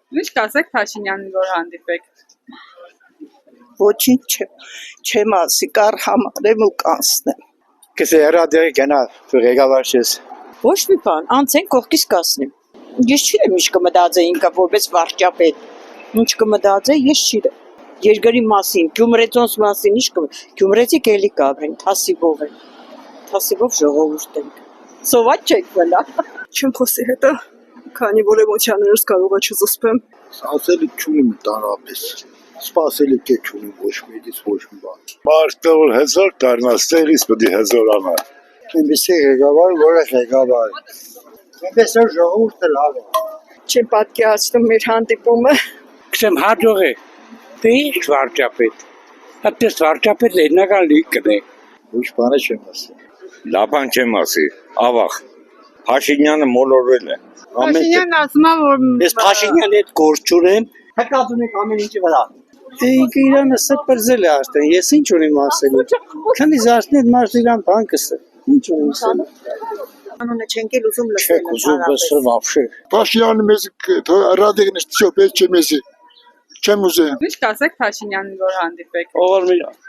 Ինչ կասեք Փաշինյանին, որ հանդիպեք։ Ոչինչ չեմ ասի, կար համարեմ ու կանցնեմ։ Կսե հրադերի գնա ղեկավար ես։ Ոչ մի բան, անցեն կողքից կասնեմ։ Ես չիրեմ ինչ կմտածե ինքը որպես վարչապետ։ Ինչ կմտածե, ես չիրեմ։ Երկրի մասին, Գյումրեցոնց մասին ինչ Գյումրեցի գելի կավեն, թասիվով են։ Թասիվով ժողովուրդ են։ Սոված չեք վլա։ Չեմ խոսի հետը, քանի որ էմոցիաներս կարող է չզսպեմ։ Ասելի չունիմ տանապես, սպասելիք է չունիմ ոչ մեկից ոչ մի բան։ Մարդը որ հզոր դառնա, ստեղից պետք է հզորանա։ Այնպեսի ղեկավար, որը ղեկավար է։ Այնպես որ ժողովուրդը լավ է։ Չեմ պատկերացնում մեր հանդիպումը։ Քսեմ հաջող է։ Դե ինչ վարչապետ։ Այդպես վարչապետ լենական լիքն է։ Ոչ բանը չեմ ասի։ Լավ բան չեմ ասի, ավաղ։ Փաշինյանը մոլորվել է։ Փաշինյանն ասում է, որ Ես Փաշինյանի հետ գործ չունեմ, հկատում եք ամեն ինչի վրա։ Ինքը իրանը սպրզել է արդեն, ես ինչ ունիմ ասելու։ Քանի զարթն այդ մարդը իրան բան կսը։ Ինչ ունիմ ասելու։ Անունը չենք էլ ուզում լսել։ Չեք ուզում լսել вообще։ Փաշինյանը մեզ ռադիգնից չոպետ չեմ էսի։ Չեմ ուզում։ ինչ կասեք Փաշինյանին, որ հանդիպեք։ Ողորմյան